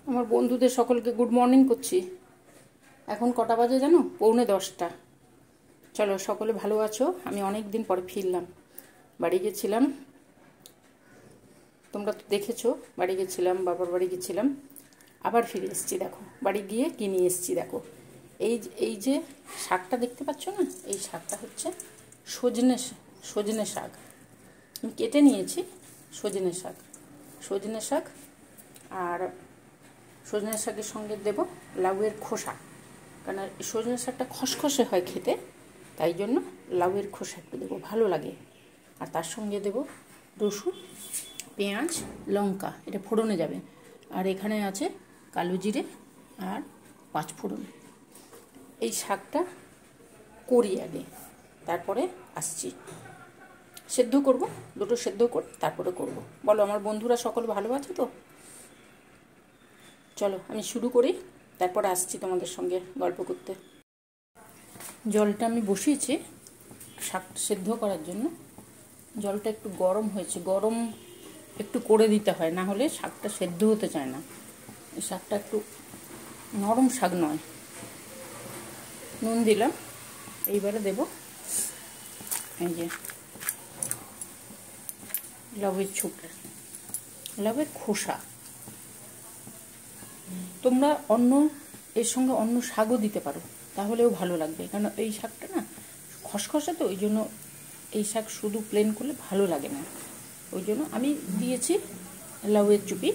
আমার বন্ধুদের সকলকে গুড মর্নিং করছি। এখন কটা বাজে জানো? 9:45। চলো, সকলে ভালো আছো? আমি অনেক দিন পরে ফিরলাম। বাড়ি গেছিলাম, তোমরা তো দেখেছো। বাড়ি গেছিলাম, বাবার বাড়ি গেছিলাম, আবার ফিরে এসেছি। দেখো বাড়ি গিয়ে কি নিয়ে এসেছি দেখো। এই যে শাকটা দেখতে পাচ্ছ না, এই শাকটা হচ্ছে সজনে শাক। আমি কেটে নিয়েছি সজনে শাক। আর সজনে শাকের সঙ্গে দেব লাউয়ের খোসা, কারণ সজনে শাকটা খসখসে হয় খেতে, তাই জন্য লাউয়ের খোসা একটু দেবো, ভালো লাগে। আর তার সঙ্গে দেব রসুন, পেঁয়াজ, লঙ্কা, এটা ফোড়নে যাবে। আর এখানে আছে কালো জিরে আর 5 ফোড়ন। এই শাকটা করি আগে, তারপরে আসছি। সেদ্ধ করব, দুটো সেদ্ধ করে তারপরে করব। বলো আমার বন্ধুরা সকল ভালো আছে তো? চলো আমি শুরু করি, তারপর আসছি তোমাদের সঙ্গে গল্প করতে। জলটা আমি বসিয়েছি শাক সেদ্ধ করার জন্য। জলটা একটু গরম হয়েছে, গরম একটু করে দিতে হয়, না হলে শাকটা সেদ্ধ হতে চায় না। এই শাকটা একটু নরম শাক নয়। নুন দিলাম, এইবারে দেব এই যে লাউয়ের খোসা। তোমরা এর সঙ্গে অন্য শাকও দিতে পারো, তাহলেও ভালো লাগবে, কারণ এই শাকটা না খসখসে, তো ওই জন্য এই শাক শুধু প্লেন করলে ভালো লাগে না। ওই জন্য আমি দিয়েছি লাউয়ের চুপি।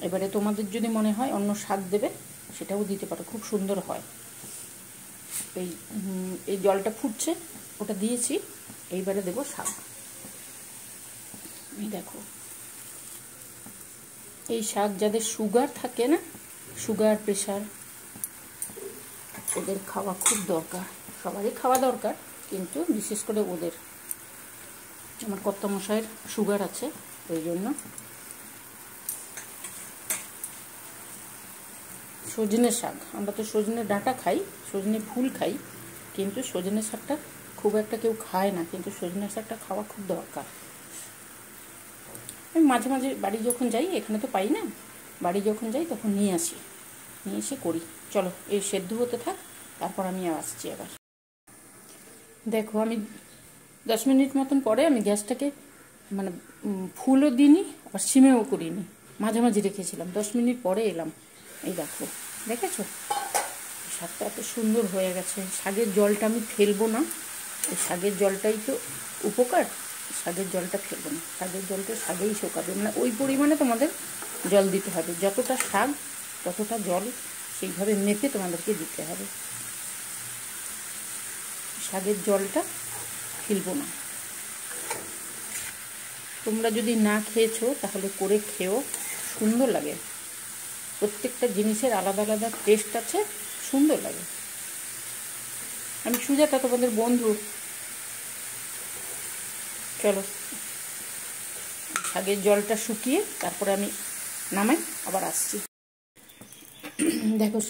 এবারে তোমাদের যদি মনে হয় অন্য শাক দেবে, সেটাও দিতে পারো, খুব সুন্দর হয়। এই জলটা ফুটছে, ওটা দিয়েছি। এইবারে দেব শাক। এই দেখো, এই শাক যাদের সুগার থাকে না, সুগার প্রেশার, ওদের খাওয়া খুব দরকার। সবারই খাওয়া দরকার, কিন্তু বিশেষ করে ওদের। আমার কর্তামশাইয়ের সুগার আছে, ওই জন্য। সজনে শাক, আমরা তো সজনে ডাঁটা খাই, সজনে ফুল খাই, কিন্তু সজনে শাকটা খুব একটা কেউ খায় না, কিন্তু সজনে শাকটা খাওয়া খুব দরকার। আমি মাঝে মাঝে বাড়ি যখন যাই, এখানে তো পাই না, বাড়ি যখন যাই তখন নিয়ে এসে করি। চলো এই সেদ্ধ হতে থাক, তারপর আমি আসছি আবার। দেখো আমি 10 মিনিট মতন পরে আমি গ্যাসটাকে মানে ফুলও দিইনি, আবার সিমেও করিনি, মাঝামাঝি রেখেছিলাম। 10 মিনিট পরে এলাম। এই দেখো, দেখেছো শাকটা এত সুন্দর হয়ে গেছে। শাকের জলটা আমি ফেলবো না, এই শাকের জলটাই তো উপকার, শাকের জলটা ফেলবো না। শাকের জলটা শাকেই শোকাবে, মানে ওই পরিমাণে তোমাদের জল দিতে হবে, যতটা শাক ততটা জল সেইভাবে মেপে তোমাদেরকে দিতে হবে। শাকের জলটা ফেলবো না। তোমরা যদি না খেয়েছো তাহলে করে খেও, সুন্দর লাগে। প্রত্যেকটা জিনিসের আলাদা আলাদা টেস্ট আছে, সুন্দর লাগে। আমি সুজাতা, তোমাদের বন্ধু। চলো শাকের জলটা শুকিয়ে তারপরে আমি নামাই, আবার আসছি। দেখো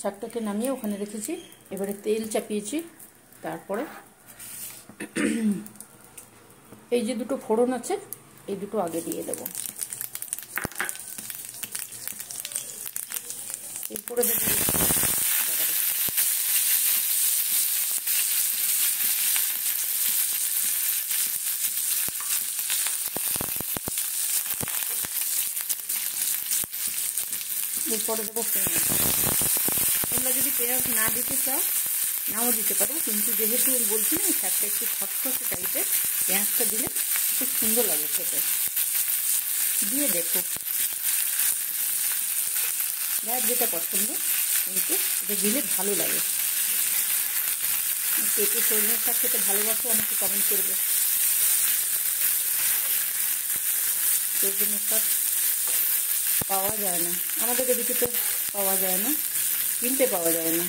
শাকটাকে নামিয়ে ওখানে রেখেছি। এবারে তেল চাপিয়েছি, তারপরে এই যে দুটো ফোড়ন আছে, এই দুটো আগে দিয়ে দেবো। এরপরে দেবো পেঁয়াজ। তোমরা যদি পেঁয়াজ না দিতে চাও নাও দিতে পারো, কিন্তু যেহেতু বলছি না শাকটা একটু খসখসে টাইপের, পেঁয়াজটা দিলে খুব সুন্দর লাগে খেতে। দিয়ে দেখো, যার যেটা পছন্দ, কিন্তু এটা দিলে ভালো লাগে। পেঁপে সজনে শাক খেতে ভালোবাসো, আমাকে কমেন্ট করবে। সজনে শাক পাওয়া যায় না আমাদের এদিকে, তো পাওয়া যায় না, কিনতে পাওয়া যায় না,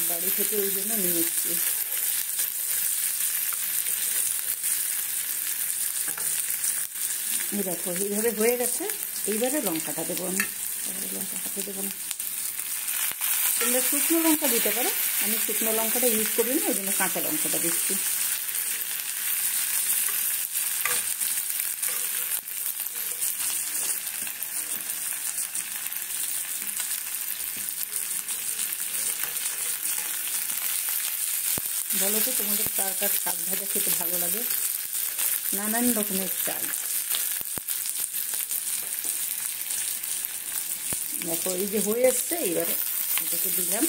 বাড়ি থেকে ওই জন্য নিয়ে এসছি। দেখো এইভাবে হয়ে গেছে। এইবারে লঙ্কাটা দেবো আমি, লঙ্কা হাতে দেবো না। তোমরা শুকনো লঙ্কা দিতে পারো, আমি শুকনো লঙ্কাটা ইউজ করি না, ওই জন্য কাঁচা লঙ্কাটা দিচ্ছি। বলো তো তোমাদের কার কার শাক ভাজা খেতে ভালো লাগে? নানান রকমের চাল। দেখো এই যে হয়ে এসছে, এবারে এটাকে দিলাম।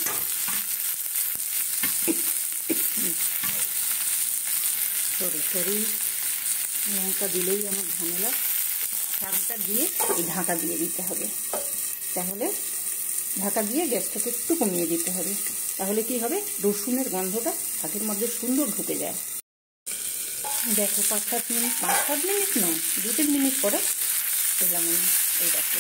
সরি লঙ্কা দিলেই আমার ঝামেলা। শাকটা দিয়ে এই ঢাকা দিয়ে দিতে হবে। তাহলে ঢাকা দিয়ে গ্যাসটাকে একটু কমিয়ে দিতে হবে। তাহলে কি হবে, রসুনের গন্ধটা শাকের মধ্যে সুন্দর ঢুকে যায়। দেখো 5-7 মিনিট, 5-7 মিনিট নয়, 2-3 মিনিট পরে দিলাম আমি। এই দেখো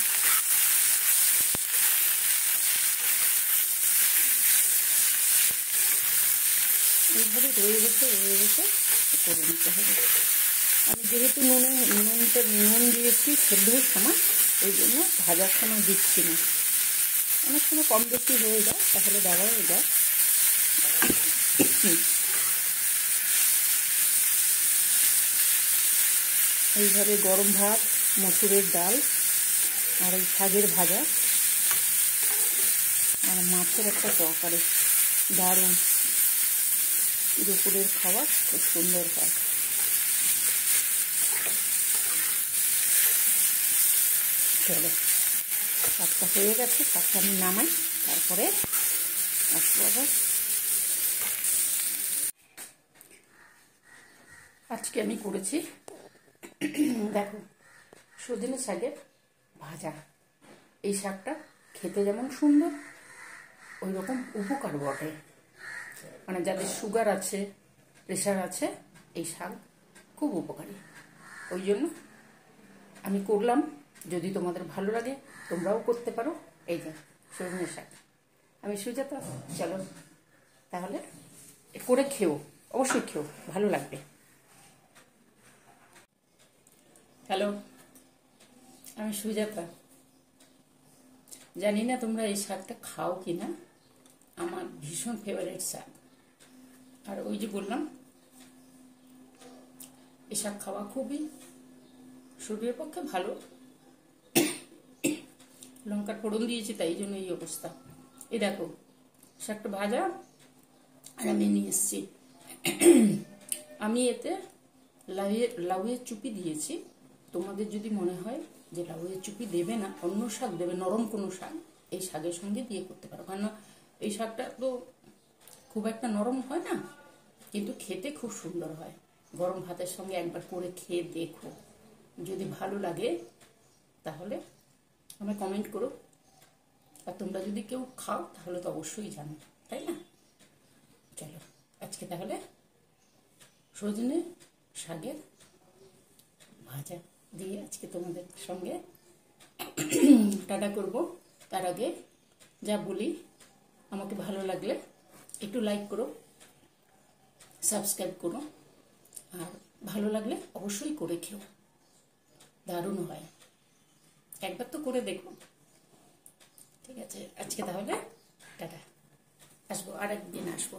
এইভাবে রয়ে গেছে করে নিতে হবে। আমি যেহেতু নুন দিয়েছি সেদ্ধর সময়, ওই জন্য ভাজার সময় দিচ্ছি না। অনেক সময় কম বেশি হয়ে যায়, তাহলে দেওয়া হয়ে যায়। এইভাবে গরম ভাত, মসুরের ডাল আর এই শাকের ভাজা আর মাছের একটা তরকারি, দারুণ দুপুরের খাবার, খুব সুন্দর হয়। চলো, শাকটা হয়ে গেছে, শাকটা আমি নামাই, তারপরে আসবো আবার। আজকে আমি করেছি দেখো সজনে শাকের ভাজা। এই শাকটা খেতে যেমন সুন্দর, ওই রকম উপকার বটে। মানে যাদের সুগার আছে, প্রেশার আছে, এই শাক খুব উপকারী। ওই জন্য আমি করলাম। যদি তোমাদের ভালো লাগে তোমরাও করতে পারো। এই যে সজনে শাক। আমি সুজাতা, চলো তাহলে করে খেও, অবশ্যই খেও, ভালো লাগবে। হ্যালো, আমি সুজাতা। জানি না তোমরা এই শাকটা খাও কি না, আমার ভীষণ ফেভারিট শাক। আর ওই যে বললাম, এই শাক খাওয়া খুবই শরীরের পক্ষে ভালো। লঙ্কার ফোড়ন দিয়েছি, তাই জন্য এই অবস্থা। এই দেখো শাকটা ভাজা, আর আমি নিয়ে এসছি। আমি এতে লাউয়ের চুপি দিয়েছি। তোমাদের যদি মনে হয় যে লাউয়ের চুপি দেবে না, অন্য শাক দেবে, নরম কোনো শাক, এই শাকের সঙ্গে দিয়ে করতে পারো। কারণ এই শাকটা তো খুব একটা নরম হয় না, কিন্তু খেতে খুব সুন্দর হয়। গরম ভাতের সঙ্গে একবার করে খেয়ে দেখো, যদি ভালো লাগে তাহলে আমায় কমেন্ট করো। আর তোমরা যদি কেউ খাও তাহলে তো অবশ্যই জানো, তাই না? চলো আজকে তাহলে সজনে শাকের ভাজা দিয়ে আজকে তোমাদের সঙ্গে টাটা করব। তার আগে যা বলি, আমাকে ভালো লাগলে একটু লাইক করো, সাবস্ক্রাইব করো, আর ভালো লাগলে অবশ্যই করে খেও, দারুণ হয়। একবার তো করে দেখো। ঠিক আছে, আজকে তাহলে টাটা। আসবো, আর একদিন আসবো।